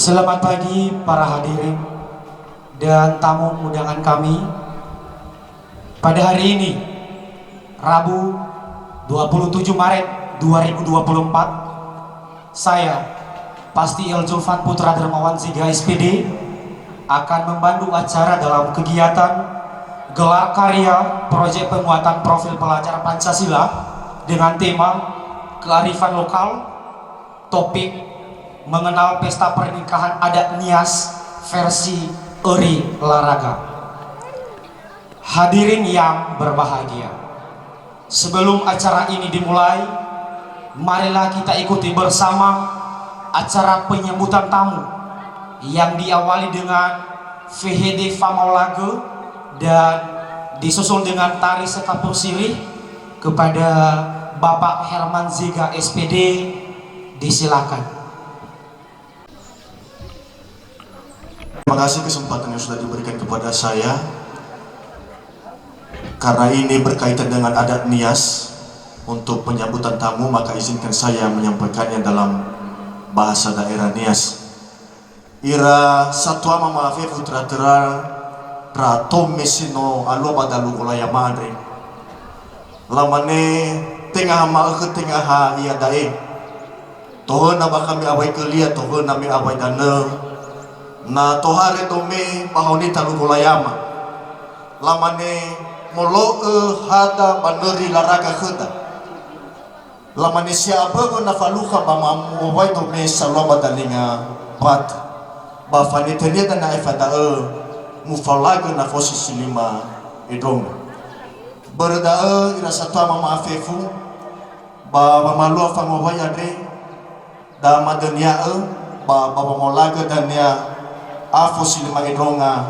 Selamat pagi para hadirin dan tamu undangan kami. Pada hari ini, Rabu 27 Maret 2024, saya, Pasti El Julfan Putra Dermawan Ziga SPD, akan membantu acara dalam kegiatan gelar karya proyek penguatan profil pelajar Pancasila dengan tema kearifan lokal, topik mengenal pesta pernikahan adat Nias versi Eri Laraga. Hadirin yang berbahagia, sebelum acara ini dimulai, marilah kita ikuti bersama acara penyambutan tamu yang diawali dengan VHD Famaulage dan disusul dengan tari sekapur sirih. Kepada Bapak Herman Ziga SPD, disilakan. Terima kasih kesempatan yang sudah diberikan kepada saya. Karena ini berkaitan dengan adat Nias, untuk penyambutan tamu maka izinkan saya menyampaikannya dalam bahasa daerah Nias. Ira satwa mamafe putra tera prato mesino alo badalu kolaya madre. Lamane tengah ma ke tengah ha ia dae. Tohon na kami away kelia, tohon nami away dana. Na tohare dome pahoni talu kolayama. Lamane molo hada baneri laraga kheda. Lamane siapa ko nafaluka ba mamway dome saloba dalinga pat. Ba fanitenia dan na ifada mufalaga na fosi silima idong. Berda ira satwa mama afefu ba mamalua fangway adre da madania ba molaga dan ya afos silima idonga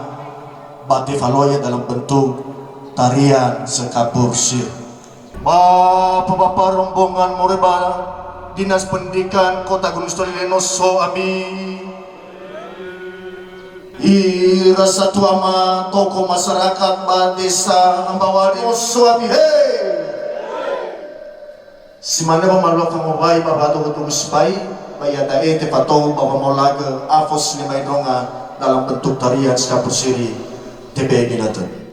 ba defaloya dalam bentuk tarian sekapur sir. Bapak rombongan Moreba Dinas Pendidikan Kota Gunung Sitoli so abi ira satwa ma toko masyarakat ba desa Ambawari so abi hey simana ba malwa ka mobay ba bato ko tumusbay bayada te pato ba molaga afos lima idonga dalam bentuk tarian sekapur siri tebe ginatan.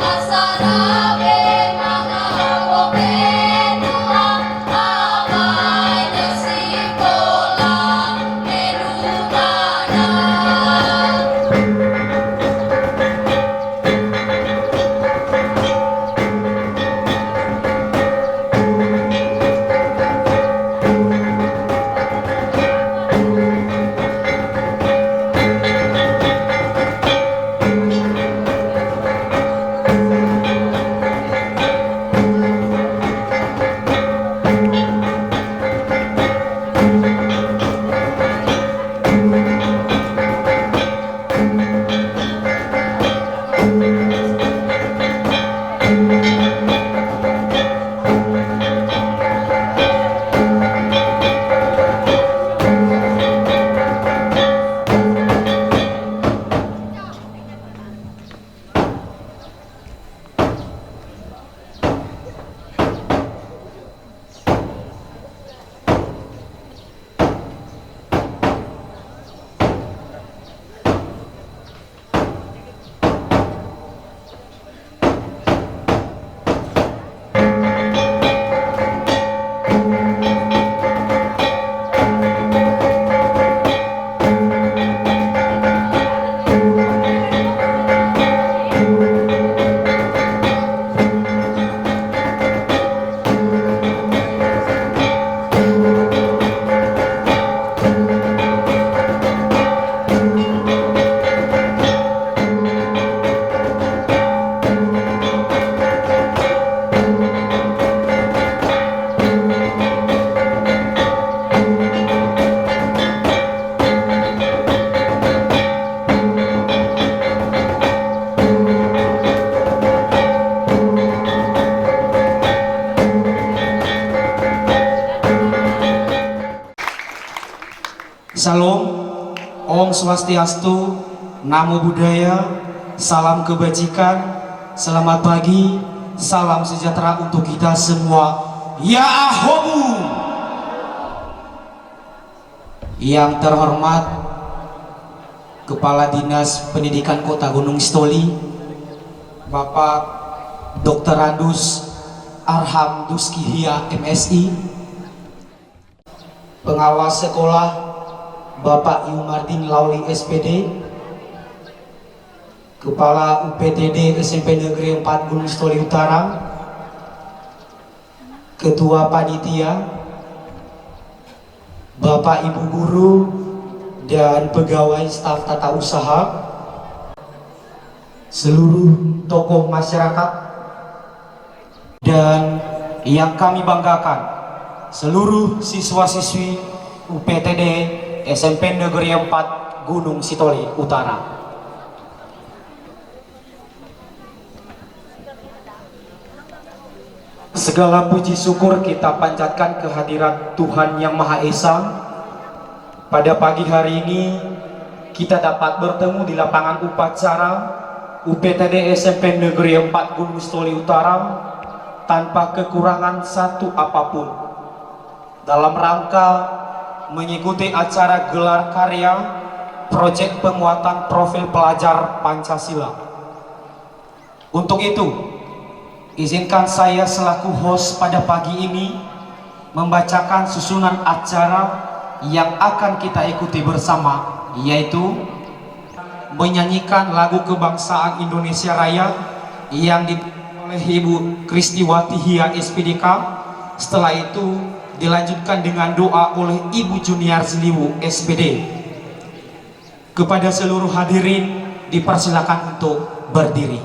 Asara Swastiastu, Namo Buddhaya, salam kebajikan, selamat pagi, salam sejahtera untuk kita semua. Ya Ahobu. Yang terhormat Kepala Dinas Pendidikan Kota Gunung Sitoli, Bapak Dr. Randus Arham Duskihia MSI, Pengawas Sekolah Bapak Yumardin Lauli SPD, Kepala UPTD SMP Negeri 4 Gunung Sitoli Utara, Ketua Panitia, Bapak Ibu Guru dan pegawai staf tata usaha, seluruh tokoh masyarakat, dan yang kami banggakan, seluruh siswa-siswi UPTD SMP Negeri 4 Gunung Sitoli Utara. Segala puji syukur kita panjatkan kehadirat Tuhan Yang Maha Esa. Pada pagi hari ini kita dapat bertemu di lapangan upacara UPTD SMP Negeri 4 Gunung Sitoli Utara tanpa kekurangan satu apapun, dalam rangka mengikuti acara gelar karya proyek penguatan profil pelajar Pancasila. Untuk itu, izinkan saya selaku host pada pagi ini membacakan susunan acara yang akan kita ikuti bersama, yaitu menyanyikan lagu kebangsaan Indonesia Raya yang dibawakan oleh Ibu Kristiwati Hia SPDK. Setelah itu dilanjutkan dengan doa oleh Ibu Junior Zliwu SPD. Kepada seluruh hadirin dipersilakan untuk berdiri.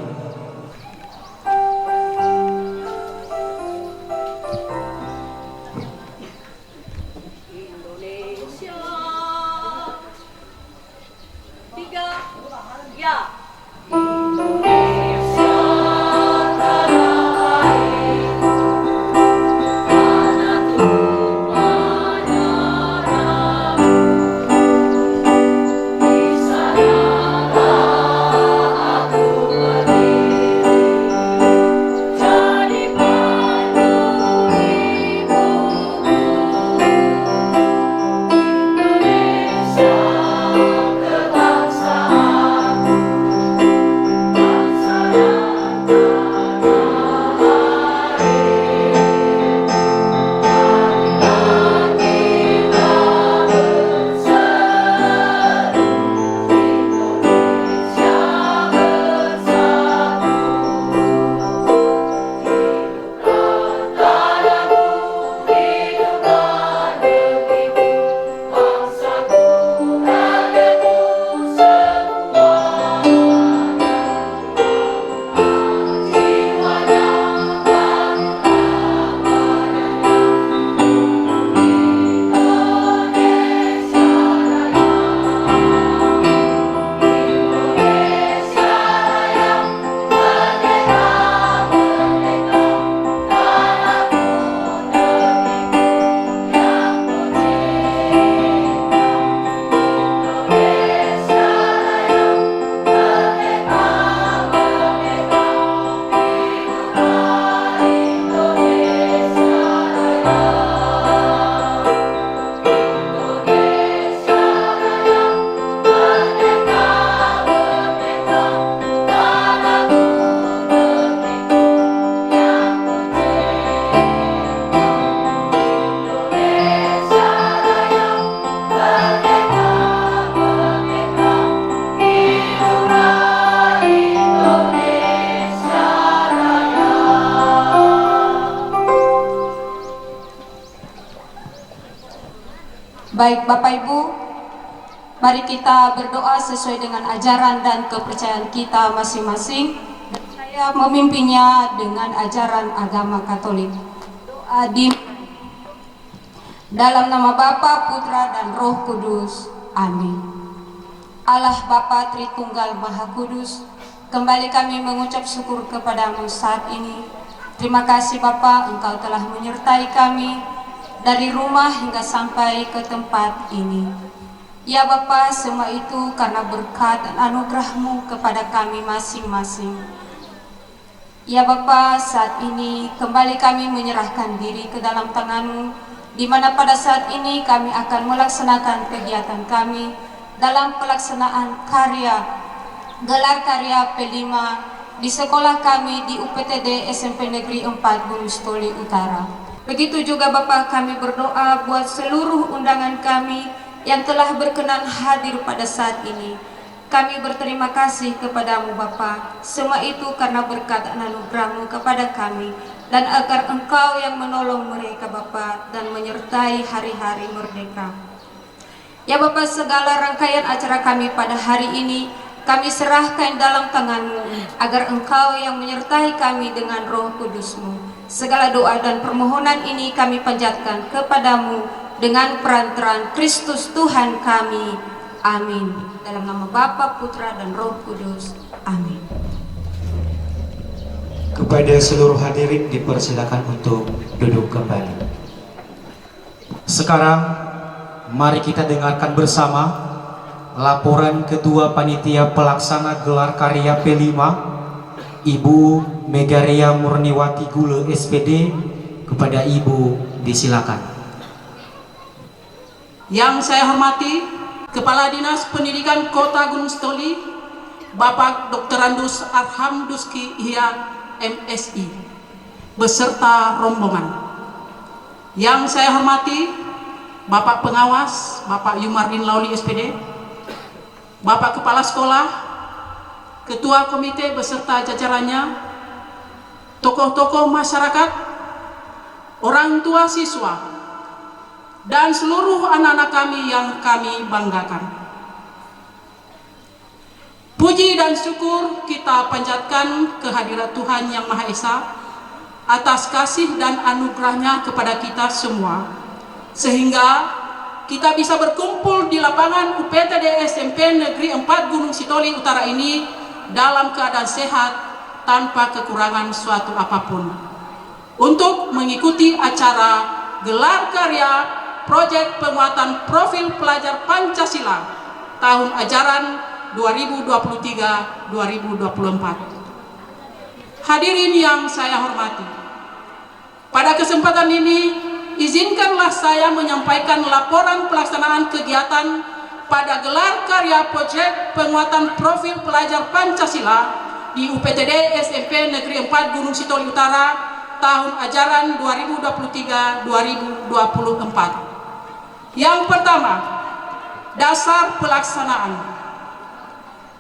Indonesia, tiga, ya. Indonesia tanah air, tanah tumpah darah. Di sanalah aku berdiri, jadi pandu ibuku. Indonesia kebangsaan, bangsa dan tanah air. Marilah kita berseru, Indonesia bersatu. Hiduplah tanahku, hiduplah negeriku, bangsaku, ragaku semuanya. Jiwanya, bangga badannya, Indonesia Raya. Indonesia Raya, merdeka, merdeka, tanahku, negeriku yang tercinta. Indonesia Raya, merdeka, merdeka, hiduplah Indonesia Raya. Indonesia Raya, merdeka, merdeka, tanahku, negeriku yang tercinta. Indonesia Raya, merdeka, merdeka, hiduplah Indonesia Raya. Baik Bapak Ibu, mari kita berdoa sesuai dengan ajaran dan kepercayaan kita masing-masing. Dan saya memimpinnya dengan ajaran agama Katolik. Doa dalam nama Bapa, Putra, dan Roh Kudus. Amin. Allah Bapa Tritunggal Maha Kudus, kembali kami mengucap syukur kepadamu saat ini. Terima kasih Bapa, Engkau telah menyertai kami dari rumah hingga sampai ke tempat ini. Ya Bapa, semua itu karena berkat dan anugerah-Mu kepada kami masing-masing. Ya Bapa, saat ini kembali kami menyerahkan diri ke dalam tangan-Mu, di mana pada saat ini kami akan melaksanakan kegiatan kami dalam pelaksanaan gelar karya P5 di sekolah kami di UPTD SMP Negeri 4 Gunung Sitoli Utara. Begitu juga Bapak, kami berdoa buat seluruh undangan kami yang telah berkenan hadir pada saat ini. Kami berterima kasih kepadamu Bapa, semua itu karena berkat dan anugerah-Mu kepada kami, dan agar Engkau yang menolong mereka Bapa dan menyertai hari-hari merdeka. Ya Bapa, segala rangkaian acara kami pada hari ini kami serahkan dalam tangan-Mu, agar Engkau yang menyertai kami dengan Roh Kudus-Mu. Segala doa dan permohonan ini kami panjatkan kepadamu dengan perantaraan Kristus Tuhan kami. Amin. Dalam nama Bapa, Putra, dan Roh Kudus. Amin. Kepada seluruh hadirin dipersilakan untuk duduk kembali. Sekarang mari kita dengarkan bersama laporan Ketua Panitia Pelaksana Gelar Karya P5 Ibu Megaria Murniwati Gule SPD. Kepada Ibu disilakan. Yang saya hormati Kepala Dinas Pendidikan Kota Gunung Sitoli, Bapak Dr. Andus Arhamduski Ihya MSI, beserta rombongan. Yang saya hormati Bapak Pengawas, Bapak Yumardin Lauli SPD, Bapak Kepala Sekolah, Ketua Komite beserta jajarannya, tokoh-tokoh masyarakat, orang tua siswa, dan seluruh anak-anak kami yang kami banggakan. Puji dan syukur kita panjatkan kehadirat Tuhan Yang Maha Esa atas kasih dan anugerahnya kepada kita semua, sehingga kita bisa berkumpul di lapangan UPTD SMP Negeri 4 Gunung Sitoli Utara ini dalam keadaan sehat tanpa kekurangan suatu apapun, untuk mengikuti acara gelar karya Proyek Penguatan Profil Pelajar Pancasila tahun ajaran 2023-2024. Hadirin yang saya hormati, pada kesempatan ini izinkanlah saya menyampaikan laporan pelaksanaan kegiatan pada gelar karya Proyek Penguatan Profil Pelajar Pancasila di UPTD SMP Negeri 4 Gunung Sitoli Utara tahun ajaran 2023-2024. Yang pertama, dasar pelaksanaan.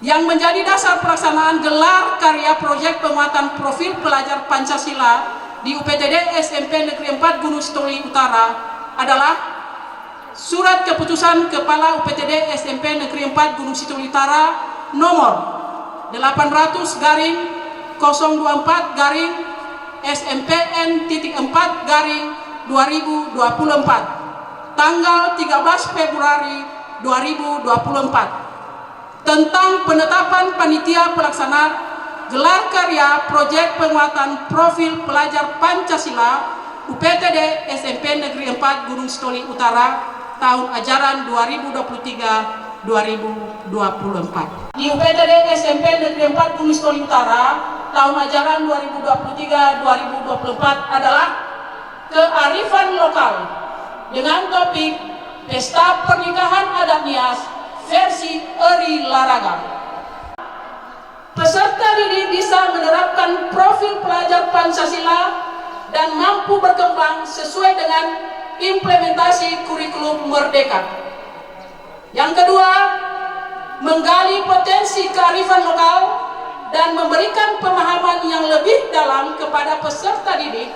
Yang menjadi dasar pelaksanaan gelar karya Proyek Penguatan Profil Pelajar Pancasila di UPTD SMP Negeri 4 Gunung Sitoli Utara adalah Surat Keputusan Kepala UPTD SMP Negeri 4 Gunung Sitoli Utara nomor 800/024 SMPN.4/2024 tanggal 13 Februari 2024 tentang penetapan panitia pelaksana gelar karya Proyek Penguatan Profil Pelajar Pancasila UPTD SMP Negeri 4 Gunung Sitoli Utara tahun ajaran 2023-2024. Di UPTD SMP Negeri 4 Gunung Sitoli Utara tahun ajaran 2023-2024 adalah kearifan lokal dengan topik Pesta Pernikahan Adat Nias versi Eri Laraga. Peserta didik bisa menerapkan profil pelajar Pancasila dan mampu berkembang sesuai dengan implementasi kurikulum Merdeka. Yang kedua, menggali potensi kearifan lokal dan memberikan pemahaman yang lebih dalam kepada peserta didik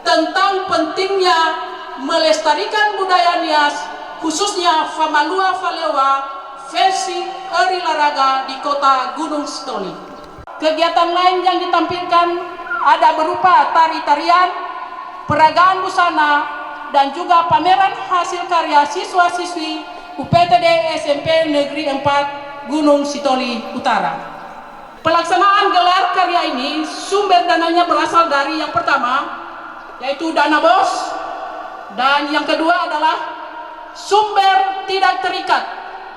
tentang pentingnya melestarikan budaya Nias, khususnya Famalua Falewa versi Eri Laraga di kota Gunung Sitoli. Kegiatan lain yang ditampilkan ada berupa tari-tarian, peragaan busana, dan juga pameran hasil karya siswa-siswi UPTD SMP Negeri 4 Gunung Sitoli Utara. Pelaksanaan gelar karya ini sumber dananya berasal dari yang pertama yaitu dana BOS, dan yang kedua adalah sumber tidak terikat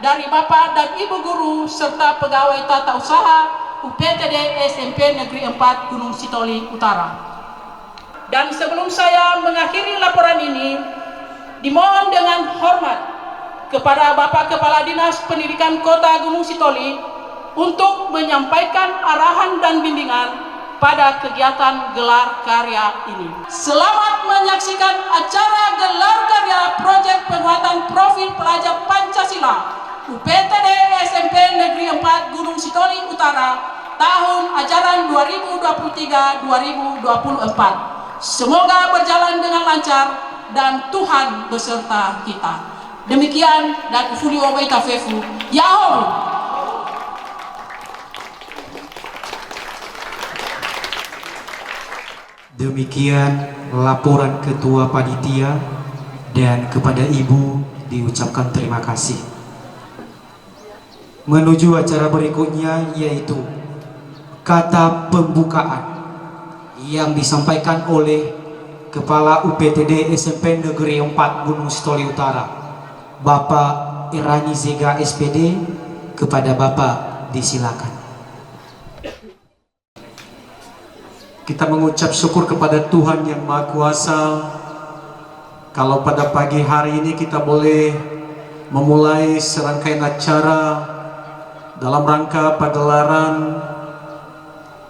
dari Bapak dan Ibu Guru serta pegawai tata usaha UPTD SMP Negeri 4 Gunung Sitoli Utara. Dan sebelum saya mengakhiri laporan ini, dimohon dengan hormat kepada Bapak Kepala Dinas Pendidikan Kota Gunung Sitoli untuk menyampaikan arahan dan bimbingan pada kegiatan gelar karya ini. Selamat menyaksikan acara gelar karya proyek penguatan profil pelajar Pancasila UPTD SMP Negeri 4 Gunung Sitoli Utara tahun ajaran 2023-2024. Semoga berjalan dengan lancar dan Tuhan beserta kita. Demikian dan ufuli wa waitafefu. Yahoo! Demikian laporan Ketua Panitia, dan kepada Ibu diucapkan terima kasih. Menuju acara berikutnya, yaitu kata pembukaan yang disampaikan oleh Kepala UPTD SMP Negeri 4 Gunung Sitoli Utara, Bapak Irani Zega SPD. Kepada Bapak disilakan. Kita mengucap syukur kepada Tuhan Yang Maha Kuasa, kalau pada pagi hari ini kita boleh memulai serangkaian acara dalam rangka pagelaran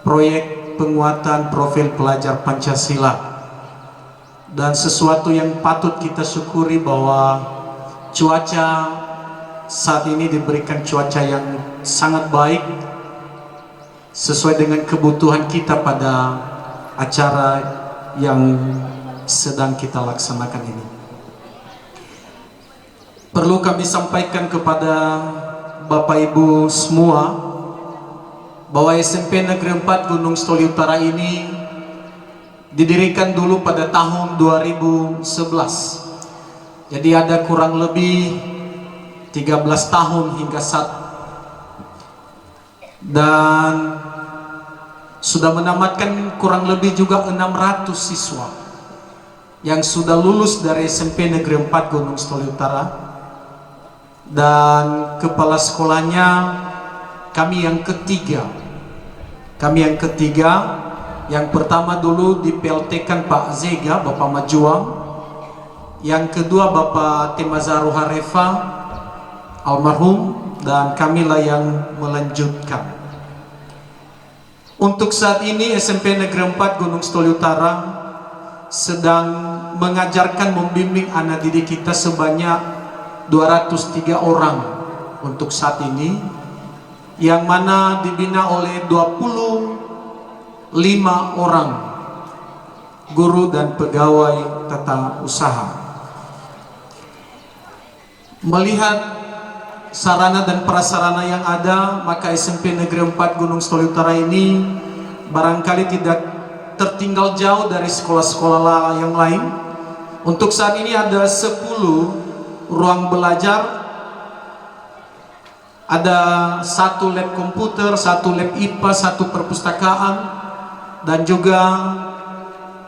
proyek penguatan profil pelajar Pancasila. Dan sesuatu yang patut kita syukuri bahwa cuaca saat ini diberikan cuaca yang sangat baik sesuai dengan kebutuhan kita pada acara yang sedang kita laksanakan ini. Perlu kami sampaikan kepada Bapak Ibu semua bahwa SMP Negeri 4 Gunung Sitoli Utara ini didirikan dulu pada tahun 2011. Jadi ada kurang lebih 13 tahun hingga saat, dan sudah menamatkan kurang lebih juga 600 siswa yang sudah lulus dari SMP Negeri 4 Gunung Sitoli Utara. Dan kepala sekolahnya kami yang ketiga. Yang pertama dulu di PLT-kan Pak Zega, Bapak Majuang. Yang kedua Bapak Temazaru Harefa almarhum, dan kamilah yang melanjutkan. Untuk saat ini SMP Negeri 4 Gunung Sitoli Utara sedang mengajarkan membimbing anak didik kita sebanyak 203 orang untuk saat ini, yang mana dibina oleh 25 orang guru dan pegawai tata usaha. Melihat sarana dan prasarana yang ada, maka SMP Negeri 4 Gunung Sitoli Utara ini barangkali tidak tertinggal jauh dari sekolah-sekolah yang lain. Untuk saat ini ada 10 ruang belajar, ada 1 lab komputer, 1 lab IPA, 1 perpustakaan, dan juga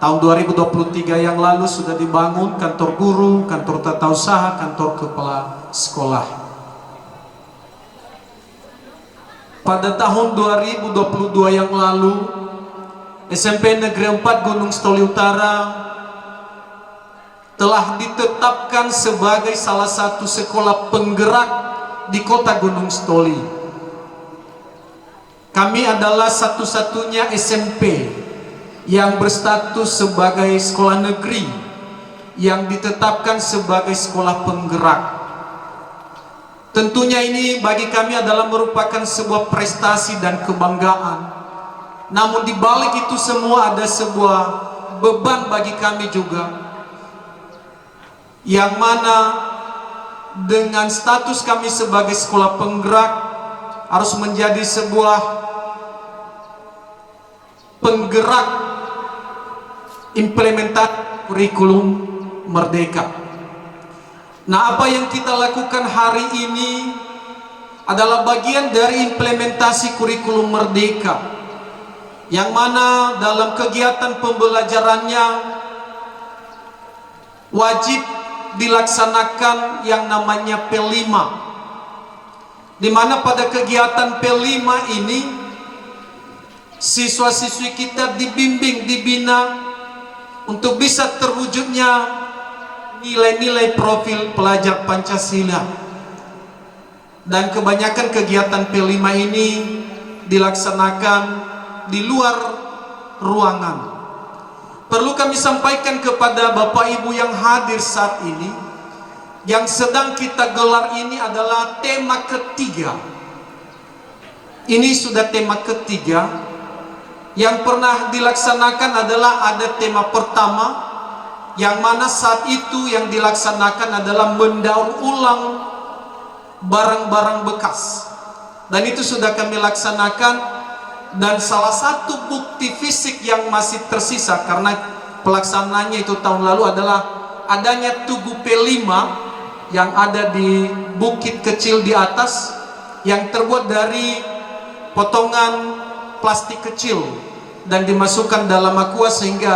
tahun 2023 yang lalu sudah dibangun kantor guru, kantor tata usaha, kantor kepala sekolah. Pada tahun 2022 yang lalu, SMP Negeri 4 Gunung Sitoli Utara telah ditetapkan sebagai salah satu sekolah penggerak di kota Gunung Sitoli. Kami adalah satu-satunya SMP yang berstatus sebagai sekolah negeri yang ditetapkan sebagai sekolah penggerak. Tentunya ini bagi kami adalah merupakan sebuah prestasi dan kebanggaan. Namun di balik itu semua ada sebuah beban bagi kami juga, yang mana dengan status kami sebagai sekolah penggerak harus menjadi sebuah penggerak implementasi kurikulum merdeka. Nah, apa yang kita lakukan hari ini adalah bagian dari implementasi kurikulum merdeka, yang mana dalam kegiatan pembelajarannya wajib dilaksanakan yang namanya P5, di mana pada kegiatan P5 ini siswa-siswi kita dibimbing, dibina untuk bisa terwujudnya nilai-nilai profil pelajar Pancasila. Dan kebanyakan kegiatan P5 ini dilaksanakan di luar ruangan. Perlu kami sampaikan kepada Bapak Ibu yang hadir saat ini, yang sedang kita gelar ini adalah tema ketiga. Ini sudah tema ketiga. Yang pernah dilaksanakan adalah ada tema pertama, yang mana saat itu yang dilaksanakan adalah mendaur ulang barang-barang bekas. Dan itu sudah kami laksanakan. Dan salah satu bukti fisik yang masih tersisa karena pelaksanaannya itu tahun lalu adalah adanya tugu P5 yang ada di bukit kecil di atas, yang terbuat dari potongan plastik kecil dan dimasukkan dalam aqua sehingga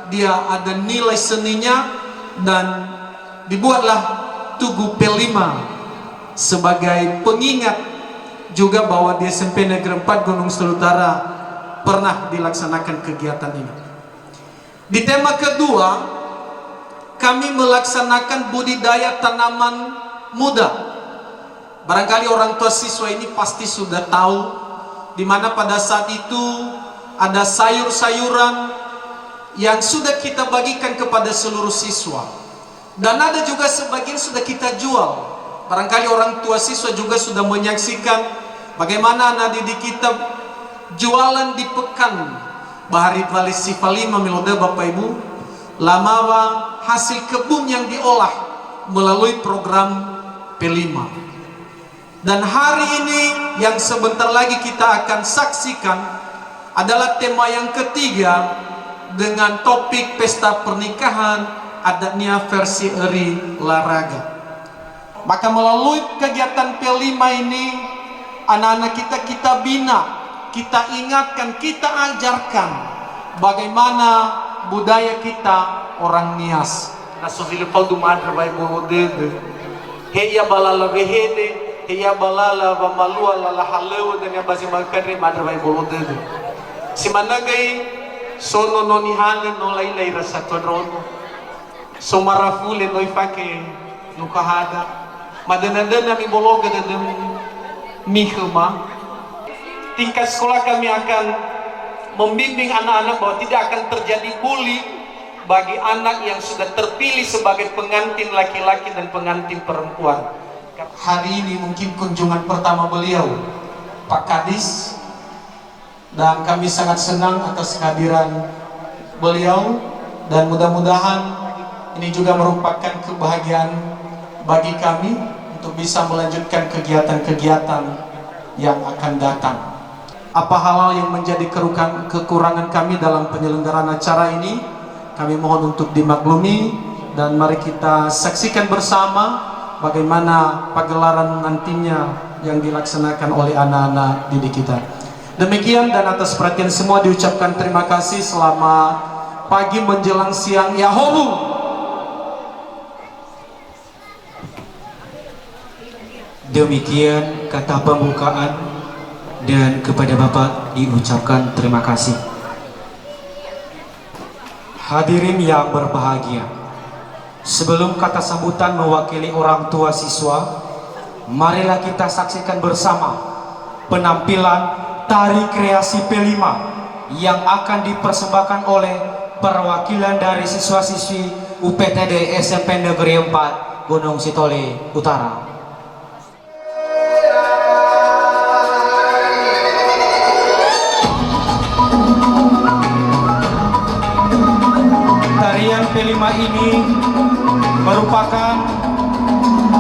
dia ada nilai seninya, dan dibuatlah tugu P5 sebagai pengingat juga bahwa di SMP Negeri 4 Gunung Selalu Utara pernah dilaksanakan kegiatan ini. Di tema kedua, kami melaksanakan budidaya tanaman muda. Barangkali orang tua siswa ini pasti sudah tahu, di mana pada saat itu ada sayur-sayuran yang sudah kita bagikan kepada seluruh siswa, dan ada juga sebagian sudah kita jual. Barangkali orang tua siswa juga sudah menyaksikan bagaimana anak didik kita jualan di pekan Bahari Valisi Valima Melode Bapak Ibu lamawa hasil kebun yang diolah melalui program P5. Dan hari ini yang sebentar lagi kita akan saksikan adalah tema yang ketiga dengan topik pesta pernikahan adatnya versi Eri Laraga. Maka melalui kegiatan P5 ini anak-anak kita bina, kita ingatkan, kita ajarkan bagaimana budaya kita orang Nias. Nasofile paldu madra vai bolodede. Heya balala behede, heya balala va malua lala haleu dan ya basi makare madra vai bolodede. Simanagai sono noni hale no lailai rasa todrono. Somarafule no ifake nukahada. Madana-dana mi bologa dan mihema. Tingkat sekolah kami akan membimbing anak-anak bahwa tidak akan terjadi bully bagi anak yang sudah terpilih sebagai pengantin laki-laki dan pengantin perempuan. Hari ini mungkin kunjungan pertama beliau, Pak Kadis, dan kami sangat senang atas kehadiran beliau, dan mudah-mudahan ini juga merupakan kebahagiaan bagi kami untuk bisa melanjutkan kegiatan-kegiatan yang akan datang. Apa hal yang menjadi kekurangan kami dalam penyelenggaraan acara ini, kami mohon untuk dimaklumi, dan mari kita saksikan bersama bagaimana pagelaran nantinya yang dilaksanakan oleh anak-anak didik kita. Demikian, dan atas perhatian semua diucapkan terima kasih. Selamat pagi menjelang siang, Yahobu. Demikian kata pembukaan, dan kepada Bapak diucapkan terima kasih. Hadirin yang berbahagia, sebelum kata sambutan mewakili orang tua siswa, marilah kita saksikan bersama penampilan tari kreasi P5 yang akan dipersembahkan oleh perwakilan dari siswa-siswi UPTD SMP Negeri 4 Gunung Sitoli Utara. Tarian P5 ini merupakan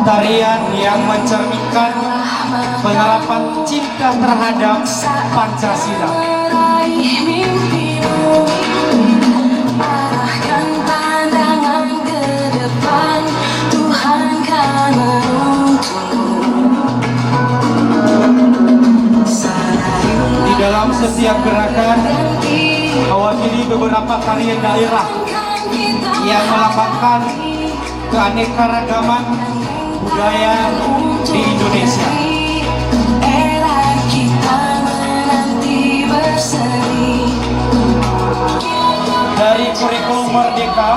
tarian yang mencerminkan penerapan cinta terhadap Pancasila. Meraih mimpimu, arahkan pandangan ke depan, Tuhan kan menuntunmu. Di dalam setiap gerakan mewakili beberapa tarian daerah yang melambangkan keanekaragaman budaya di Indonesia. kurikulum Merdeka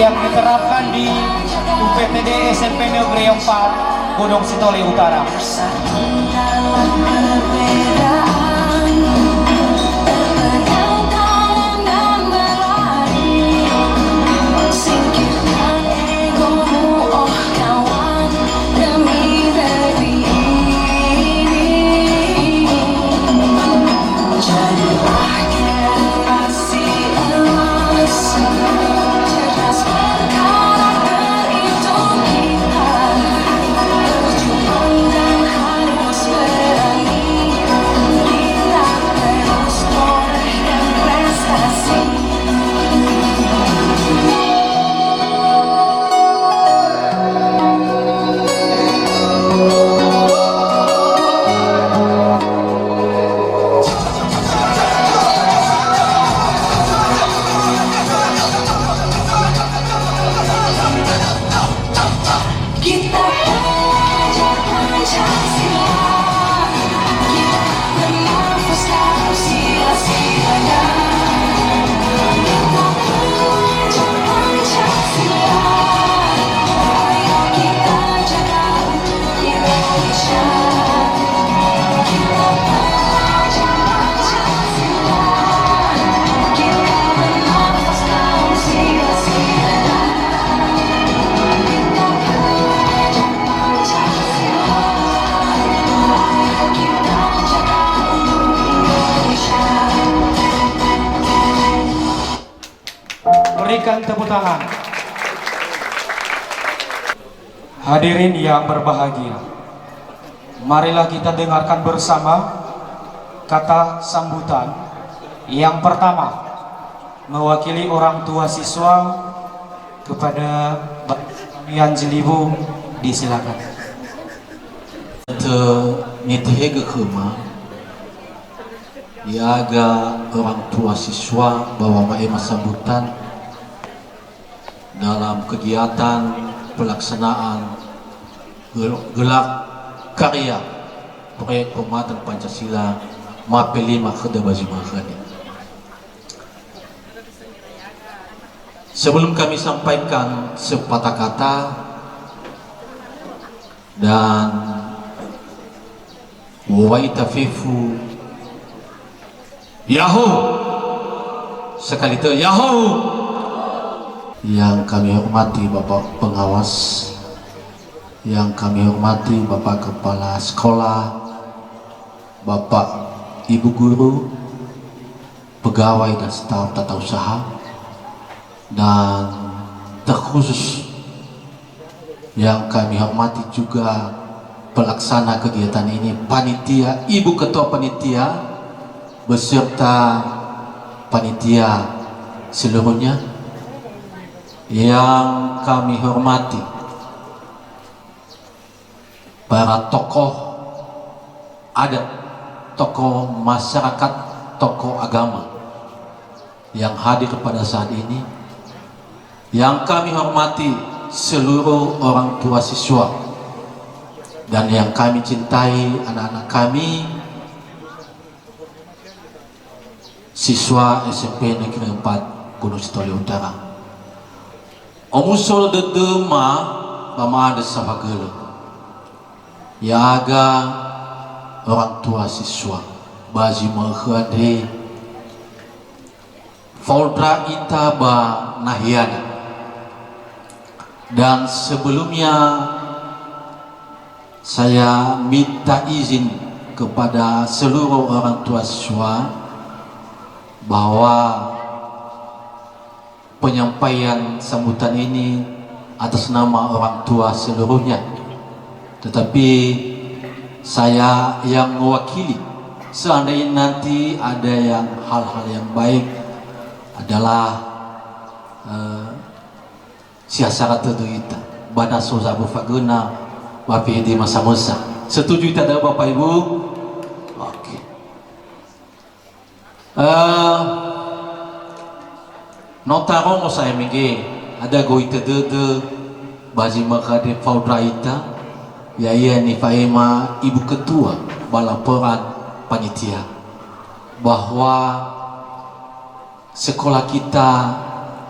yang diterapkan di UPTD SMP Negeri 4 Gunung Sitoli Utara. Dalam perbedaan, terpegang tangan dan berlari, singkirkan egomu, oh kawan, demi negeri ini. Jadilah generasi emas, cerdas berkarakter itu kita. Berjuang dan harus berani, kita terus toreh dan prestasi. Kita pelajar Pancasila, kita bernafas dalam sila-silanya. Kita pelajar Pancasila, ayo kita jaga untuk Indonesia. Kita pelajar Pancasila, kita bernafas dalam sila-silanya. Kita pelajar Pancasila, ayo kita jaga untuk Indonesia. Berikan tepuk tangan. Hadirin yang berbahagia, marilah kita dengarkan bersama kata sambutan. Yang pertama, mewakili orang tua siswa kepada Bapak Yan Jelibu, disilakan. Nitihega kema iaga orang tua siswa bahwa mae sambutan dalam kegiatan pelaksanaan gelak karya proyek penguatan Pancasila Mapeli Makheda Bazi Makhadi. Sebelum kami sampaikan sepatah kata dan waitafifu Yahoo sekali itu Yahoo, yang kami hormati Bapak Pengawas, yang kami hormati Bapak Kepala Sekolah, Bapak Ibu Guru, pegawai dan staf tata usaha, dan terkhusus yang kami hormati juga pelaksana kegiatan ini, panitia, Ibu Ketua Panitia beserta panitia seluruhnya, yang kami hormati para tokoh adat, tokoh masyarakat, tokoh agama yang hadir pada saat ini, yang kami hormati seluruh orang tua siswa, dan yang kami cintai anak-anak kami, siswa SMP Negeri 4 Gunung Sitoli Utara. Omusul dedema bama ada sabagele yaga orang tua siswa bazi menghadiri Foldra Itaba Nahiana. Dan sebelumnya saya minta izin kepada seluruh orang tua siswa bahwa penyampaian sambutan ini atas nama orang tua seluruhnya, tetapi saya yang mewakili. Seandainya nanti ada yang hal-hal yang baik adalah siasara kita bana sozabu faguna wapi di masa-masa. Setuju tidak Bapak Ibu? Oke. Notaro mo saya minggi ada goita de bazi makade faudraita ya iya ni faema Ibu Ketua balaporan panitia bahwa sekolah kita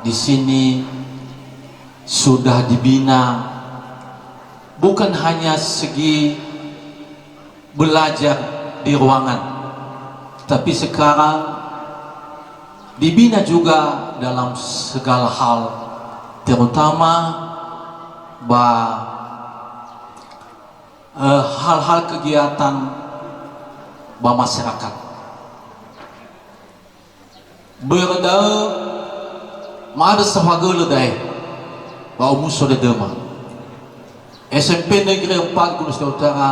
di sini sudah dibina bukan hanya segi belajar di ruangan, tapi sekarang dibina juga dalam segala hal, terutama hal-hal kegiatan masyarakat. Berada ada sahagala dai bau musuh dema. SMP Negeri 4 Gunung Sitoli Utara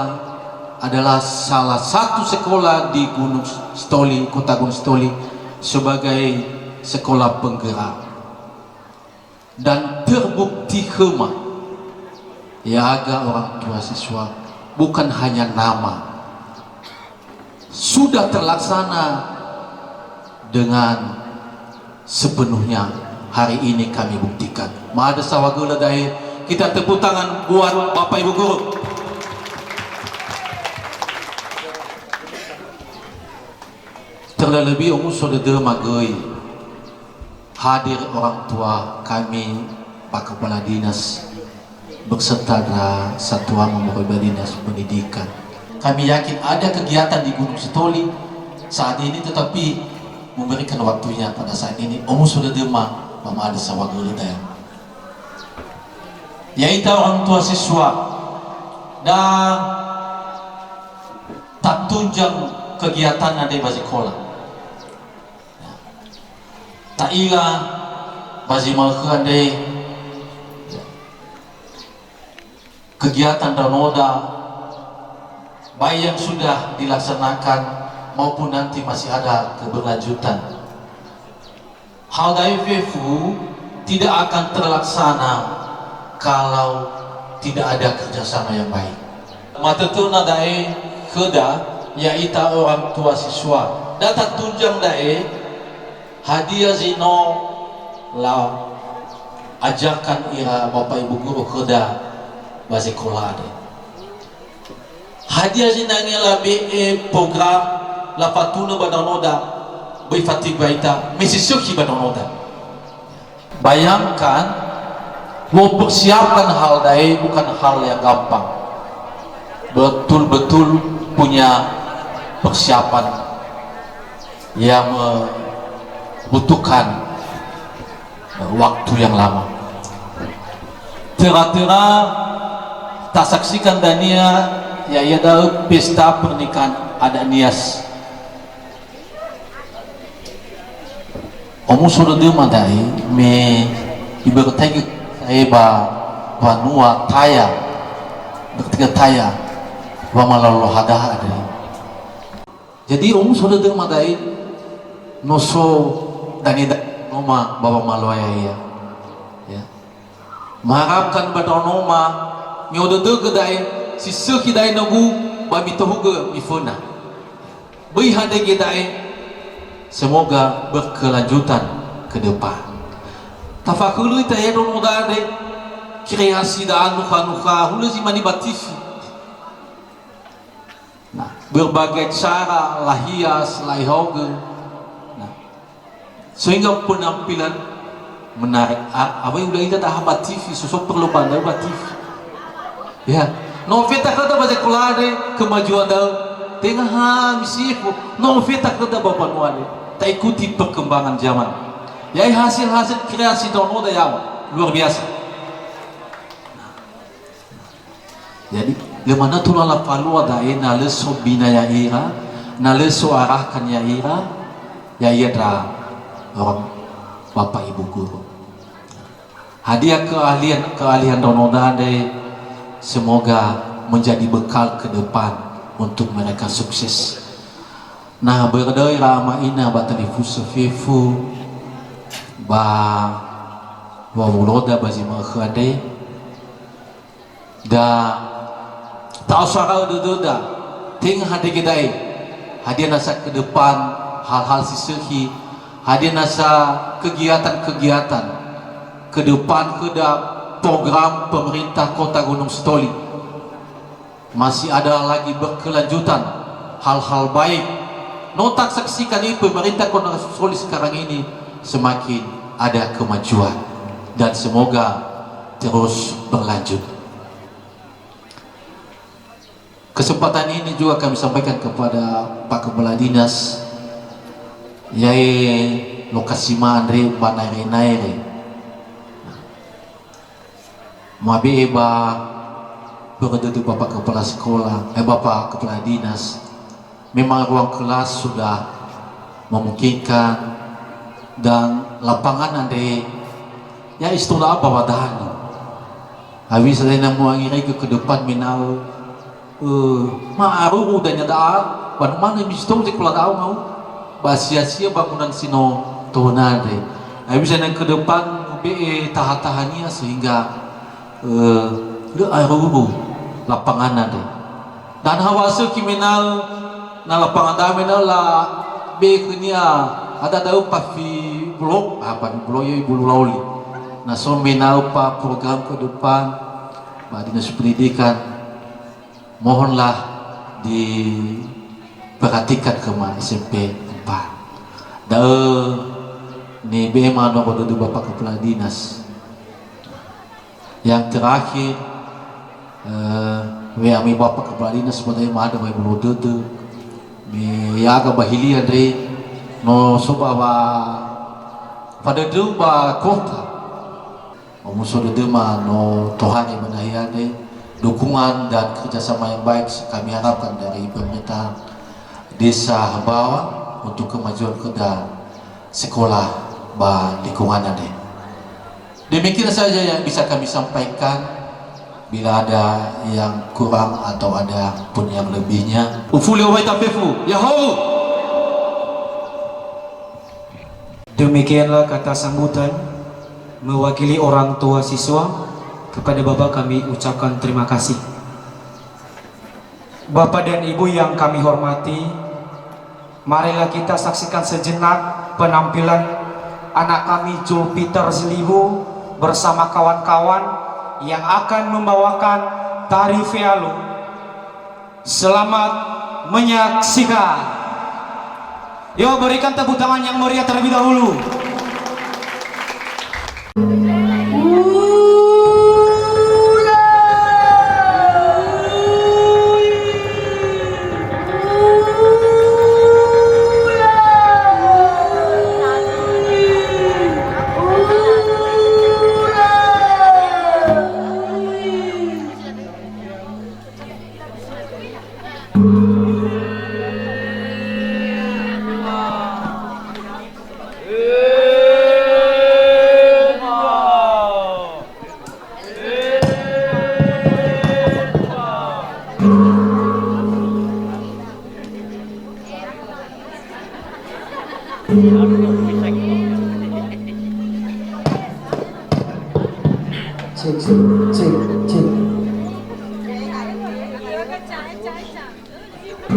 adalah salah satu sekolah di Gunung Sitoli, Kota Gunung Sitoli, sebagai sekolah penggerak, dan terbukti khemah ya agak orang tua siswa bukan hanya nama, sudah terlaksana dengan sepenuhnya. Hari ini kami buktikan. Mada sawagula dai, kita tepuk tangan buat Bapak Ibu guru. Terlebih umur saudara magoi hadir orang tua kami, Pak Kepala Dinas berserta Satuan Kepala Dinas Pendidikan. Kami yakin ada kegiatan di Gunung Sitoli saat ini, tetapi memberikan waktunya pada saat ini umur sudah dema Mama ada sawagula daya, yaitu orang tua siswa dan tak tunjang kegiatan ada di sekolah. Tak ila bazi malkan de kegiatan danoda baik yang sudah dilaksanakan maupun nanti masih ada keberlanjutan. Hal DAIFU tidak akan terlaksana kalau tidak ada kerjasama yang baik. Matetuna dae keda yaitu orang tua siswa data tunjang dae hadiah zino la ajarkan ira Bapak Ibu guru keda basekolah de. Hadiah zinangela BE program la fatuna badanoda Fatik baita mesisuki badanoda. Bayangkan mempersiapkan hal dai bukan hal yang gampang, betul-betul punya persiapan yang membutuhkan waktu yang lama. Tera-tera tak saksikan dania ya ada pesta pernikahan ada nias. Omu sudah madai me ibaratnya saya banua taya bertiga taya malalolo hadah ada. Jadi omu sudah madai noso dani noma baba maloya ya mengharapkan pada noma nyodo gedai sisa kidai nagu babi tohuga mifuna bai hade gedai. Semoga berkelanjutan ke depan. Tafakulu ita yedon udade kreasi da anuka hulu zimani batifi. Nah, berbagai cara lahias laihoge. Nah, sehingga penampilan menarik. Apa udah ita dah batifi susuk perlu pandai batifi. Ya, noveta kata baca kulade kemajuan dah tengah misifu noveta kata bapak nuade. Tak ikuti perkembangan zaman. Ya hasil-hasil kreasi donoda yang luar biasa. Jadi lemana tulala palua dae naleso bina ya ira, naleso arahkan ya ira, ya ira orang Bapak Ibu guru. Hadiah keahlian donoda de semoga menjadi bekal ke depan untuk mereka sukses. Nah berdoi rama ina batalifu sefifu wamuloda bazi makhade da tausara dududa ting hati kita hadiah nasa ke depan hal-hal sisihi, hadiah nasa kegiatan-kegiatan ke depan ke program pemerintah Kota Gunung Sitoli masih ada lagi berkelanjutan hal-hal baik. Notak saksikan ini pemerintah Kota Sitoli sekarang ini semakin ada kemajuan dan semoga terus berlanjut. Kesempatan ini juga kami sampaikan kepada Pak Kepala Dinas Yai lokasi Andre Banaire Mabi Eba berdedu Bapak Kepala Sekolah, Bapak Kepala Dinas. Memang ruang kelas sudah memungkinkan dan lapangan Andre ya istilah apa wadahnya. Habis saya nak mengirai ke depan minal maaru dan nyadaan mana mistong sekolah tahu mau basia-sia bangunan sino tonade. Habis saya ke depan be tahan-tahannya sehingga le aru lapangan Andre. Dan hawasa kimenal na lapangan damen la be kunia ada tahu pafi blok apa blok ya ibu lauli. Nah so menau pa program ke depan Pak Dinas Pendidikan mohonlah diperhatikan ke SMP 4. Ni bema no bodo Bapak Kepala Dinas. Yang terakhir kami Bapak Kepala Dinas sebenarnya ada mai bodo mi yaga bahili Andre no soba pada ba kota. Musuh dema no Tuhan yang menayani dukungan dan kerjasama yang baik kami harapkan dari pemerintah desa Hambawa untuk kemajuan kedua sekolah lingkungan Anda. Demikian saja yang bisa kami sampaikan. Bila ada yang kurang atau ada pun yang lebihnya, ufuli wa tafifu yahoo. Demikianlah kata sambutan mewakili orang tua siswa. Kepada Bapak kami ucapkan terima kasih. Bapak dan Ibu yang kami hormati, marilah kita saksikan sejenak penampilan anak kami Julpiter Zelihu bersama kawan-kawan yang akan membawakan tari Fealu. Selamat menyaksikan. Yo, berikan tepuk tangan yang meriah terlebih dahulu.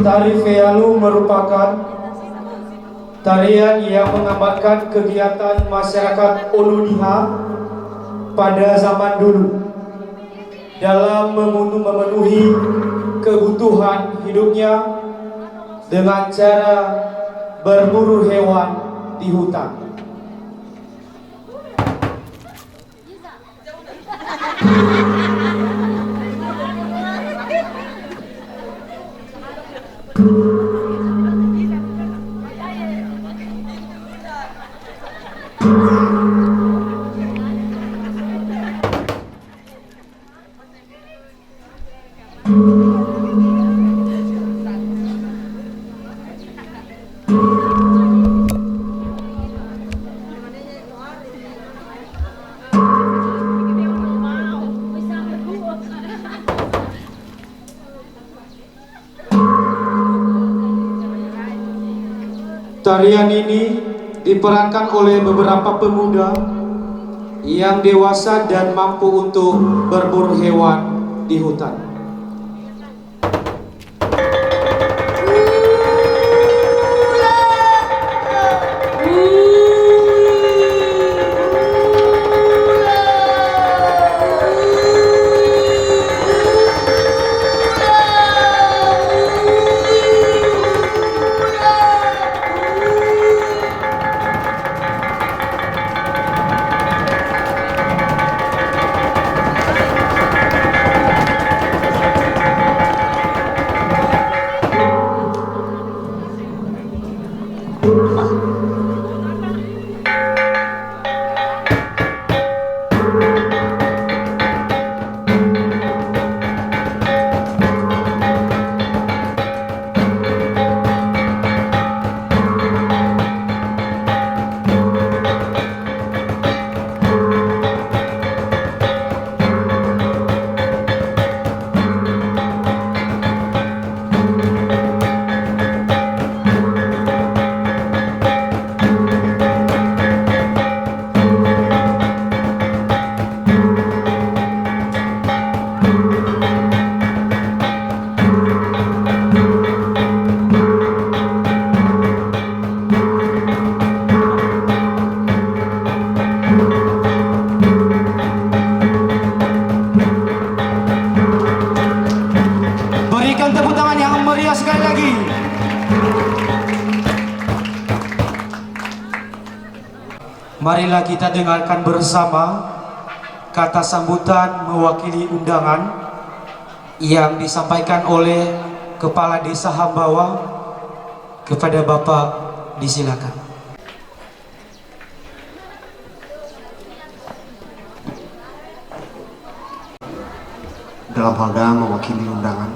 Tari Fealu merupakan tarian yang menggambarkan kegiatan masyarakat Uludiha pada zaman dulu dalam memenuhi kebutuhan hidupnya dengan cara berburu hewan di hutan. Tarian ini diperankan oleh beberapa pemuda yang dewasa dan mampu untuk berburu hewan di hutan. Marilah kita dengarkan bersama kata sambutan mewakili undangan yang disampaikan oleh Kepala Desa Hambawa. Kepada Bapak disilakan. Dalam hal mewakili undangan,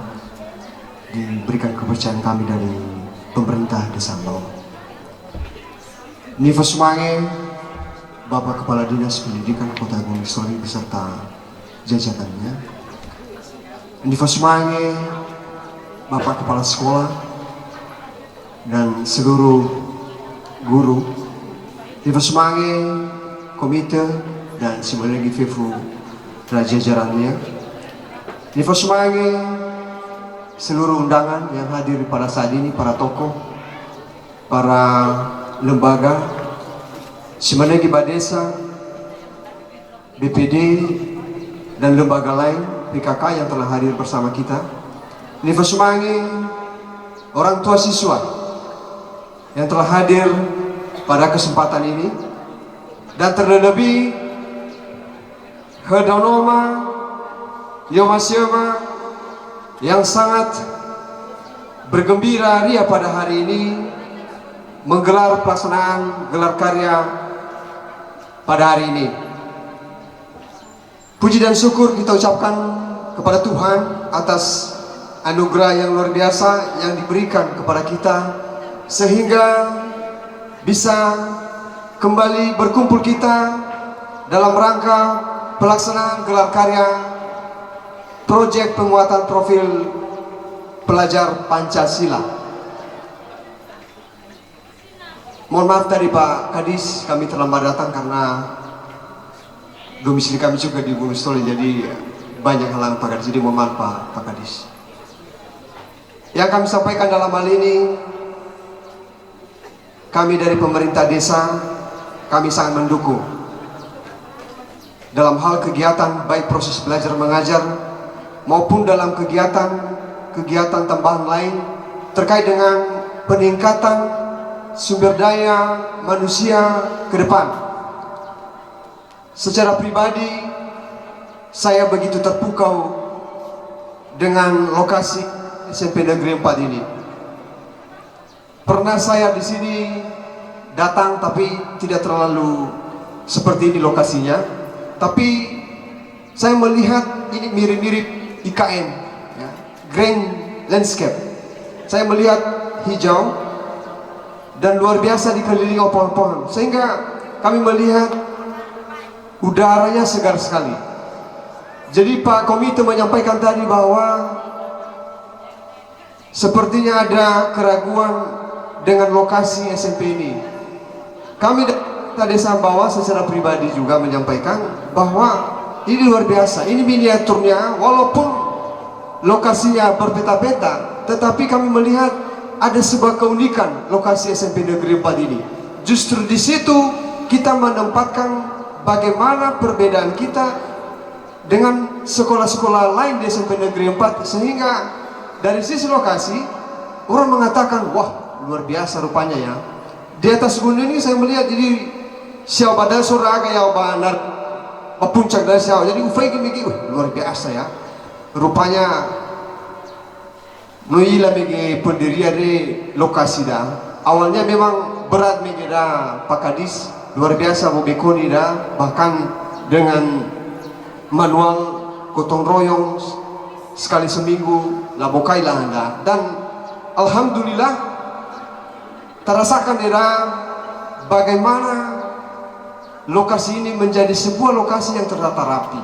diberikan kepercayaan kami dari pemerintah Desa Hambawa. Nifa Sumange, Bapak Kepala Dinas Pendidikan Kota Gunung Sari beserta jajarannya. Nifa Sumange, Bapak Kepala Sekolah dan seluruh guru. Nifa Sumange, komite dan semuanya lagi FEFU dan jajarannya. Nifa Sumange, seluruh undangan yang hadir pada saat ini, para tokoh, para lembaga, Simanegi Badesa, BPD, dan lembaga lain, PKK yang telah hadir bersama kita. Nifa Sumange, orang tua siswa yang telah hadir pada kesempatan ini, dan terlebih Hedonoma Yomasyama yang sangat bergembira ria pada hari ini menggelar pelaksanaan gelar karya pada hari ini. Puji dan syukur kita ucapkan kepada Tuhan atas anugerah yang luar biasa yang diberikan kepada kita sehingga bisa kembali berkumpul kita dalam rangka pelaksanaan gelar karya proyek penguatan profil pelajar Pancasila. Mohon maaf tadi Pak Kadis, kami terlambat datang karena domisili kami juga di Gunung Sitoli, jadi banyak halangan Pak Kadis. Jadi mohon maaf Pak Kadis. Yang kami sampaikan dalam hal ini, kami dari pemerintah desa, kami sangat mendukung dalam hal kegiatan baik proses belajar mengajar maupun dalam kegiatan tambahan lain terkait dengan peningkatan sumber daya manusia ke depan. Secara pribadi, saya begitu terpukau dengan lokasi SMP Negeri 4 ini. Pernah saya di sini datang, tapi tidak terlalu seperti ini lokasinya. Tapi saya melihat ini mirip-mirip IKN, ya, Grand Landscape. Saya melihat hijau dan luar biasa dikelilingi pohon-pohon, sehingga kami melihat udaranya segar sekali. Jadi Pak Komite menyampaikan tadi bahwa sepertinya ada keraguan dengan lokasi SMP ini. Kami dari Desa Hambawa secara pribadi juga menyampaikan bahwa ini luar biasa, ini miniaturnya walaupun lokasinya berbeda-beda, tetapi kami melihat ada sebuah keunikan lokasi SMP Negeri 4 ini. Justru di situ kita menempatkan bagaimana perbedaan kita dengan sekolah-sekolah lain di SMP Negeri 4, sehingga dari sisi lokasi orang mengatakan, wah luar biasa rupanya ya. Di atas gunung ini saya melihat jadi siau badan suraga ya banar puncak dari siau. Jadi ufai gini luar biasa ya. Rupanya Nuila mege pendirian di lokasi dah. Awalnya memang berat mege dah Pak Kadis, luar biasa mau bekoni dah, bahkan dengan manual gotong royong sekali seminggu labokai lah dah. Dan alhamdulillah terasakan dah bagaimana lokasi ini menjadi sebuah lokasi yang tertata rapi.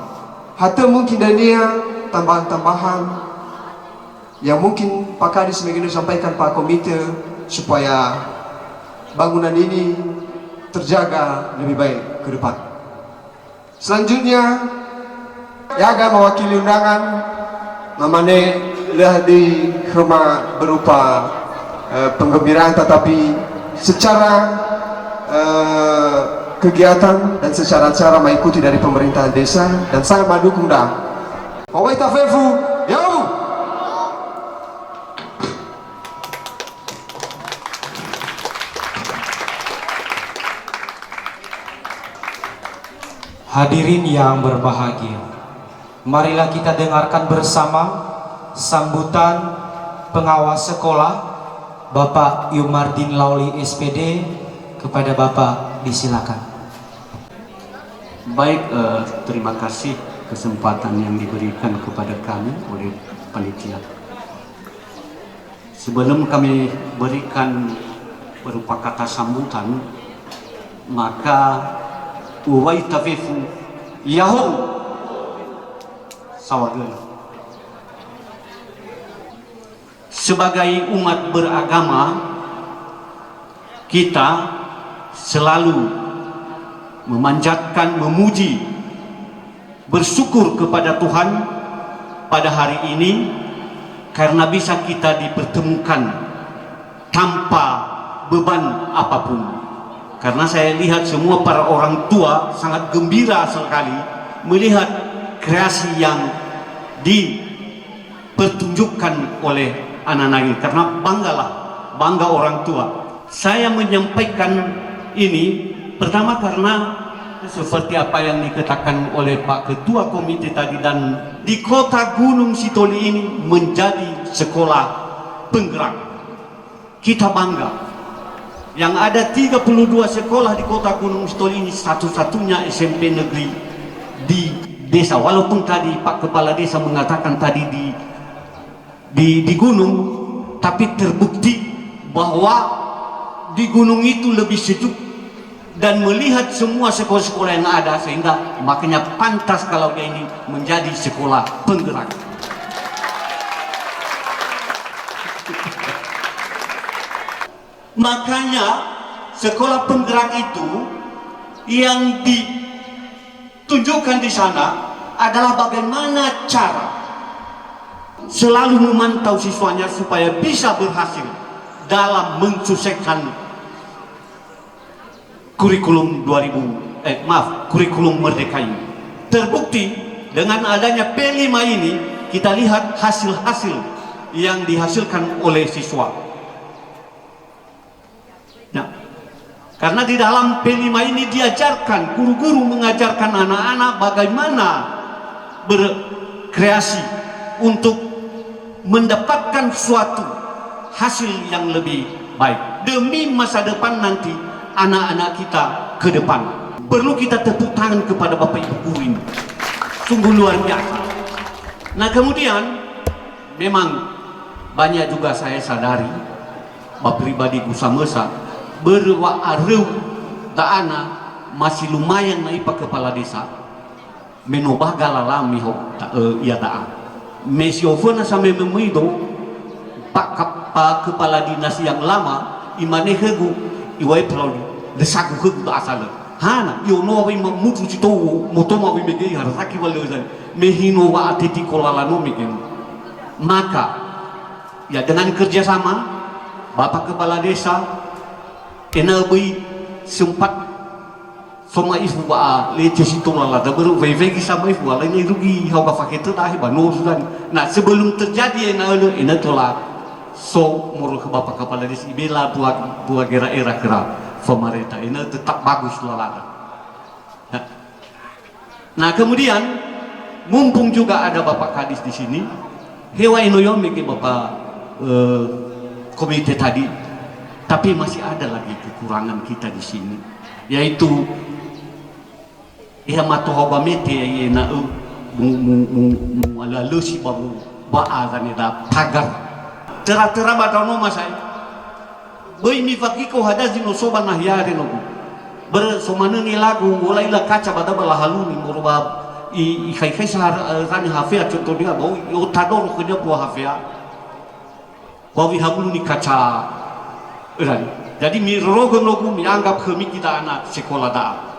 Hatta mungkin dania tambahan-tambahan yang mungkin Pak Kadis begini sampaikan Pak Komite supaya bangunan ini terjaga lebih baik ke depan. Selanjutnya, Yaga mewakili undangan namanya lihat di rumah berupa penggembiraan, tetapi secara kegiatan dan secara cara mengikuti dari pemerintah desa dan sangat mendukung dah. Wawaita Fefu, yau. Hadirin yang berbahagia, marilah kita dengarkan bersama sambutan pengawas sekolah Bapak Yumardin Lauli SPD. Kepada Bapak disilakan. Baik, terima kasih kesempatan yang diberikan kepada kami oleh panitia. Sebelum kami berikan berupa kata sambutan, maka uwai tafifu yahoo sawagen. Sebagai umat beragama, kita selalu memanjatkan, memuji, bersyukur kepada Tuhan pada hari ini karena bisa kita dipertemukan tanpa beban apapun. Karena saya lihat semua para orang tua sangat gembira sekali melihat kreasi yang dipertunjukkan oleh anak-anak ini, karena bangga orang tua. Saya menyampaikan ini pertama karena seperti apa yang dikatakan oleh Pak Ketua Komite tadi, dan di kota Gunung Sitoli ini menjadi sekolah penggerak. Kita bangga yang ada 32 sekolah di kota Gunung Sitoli ini, satu-satunya SMP negeri di desa. Walaupun tadi Pak Kepala Desa mengatakan tadi di gunung, tapi terbukti bahwa di gunung itu lebih sejuk dan melihat semua sekolah-sekolah yang ada, sehingga makanya pantas kalau dia ini menjadi sekolah penggerak. Makanya sekolah penggerak itu yang ditunjukkan di sana adalah bagaimana cara selalu memantau siswanya supaya bisa berhasil dalam mensukseskan kurikulum kurikulum Merdeka ini. Terbukti dengan adanya P5 ini, kita lihat hasil-hasil yang dihasilkan oleh siswa. Nah, karena di dalam P5 ini diajarkan, guru-guru mengajarkan anak-anak bagaimana berkreasi untuk mendapatkan suatu hasil yang lebih baik demi masa depan nanti anak-anak kita ke depan. Perlu kita tepuk tangan kepada Bapak Ibu guru ini, sungguh luar biasa. Nah, kemudian memang banyak juga saya sadari bahwa pribadi Gusamesa berwa'areu ta'ana masih lumayan naik Pak Kepala Desa menobah galalami ho iya ta'a mesiofona sampai memuido Pak Kepala Dinas yang lama imane hegu iwai perlu desaku hegu asal hana yo no wi mutu cito motoma wi mege haraki walezan mehino wa atiti kolalano megen. Maka ya dengan kerjasama Bapak Kepala Desa enabi sempat sama ibu ba lece situ lala da baru vei sama ibu ala ini rugi hau ka fakete dah ba no sudan. Nah, sebelum terjadi ena tola so muru ke Bapak Kepala Desa ibela buat era pemerintah ini tetap bagus lala. Nah, kemudian mumpung juga ada Bapak Kadis di sini, hewa inoyom ke Bapak komite tadi, tapi masih ada lagi kekurangan kita di sini, yaitu matohobamete na ala lusi babu baazan da pagar tera badano masai boy mi fakiko hadazino soba nahyare no ber somana ni lagu mulai la kaca bada bala haluni moroba i kai sahar rani hafia contoh dia bau yo tador ko dia buah hafia bawi habulu ni kaca rani. Jadi mi rogo mi anggap kami kita anak sekolah da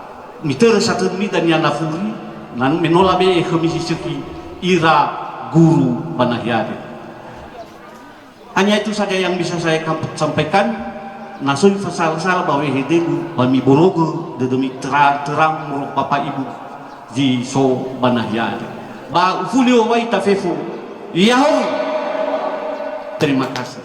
mi terus satu mi dan yana furi nan menola be kami sisiki ira guru banahyade. Hanya itu saja yang bisa saya sampaikan. Nasun fasal-sal bawe hedegu bami borogo demi terang muruk Bapak Ibu di so banahyade. Ba ufulio wa itafefu. Yahoo. Terima kasih.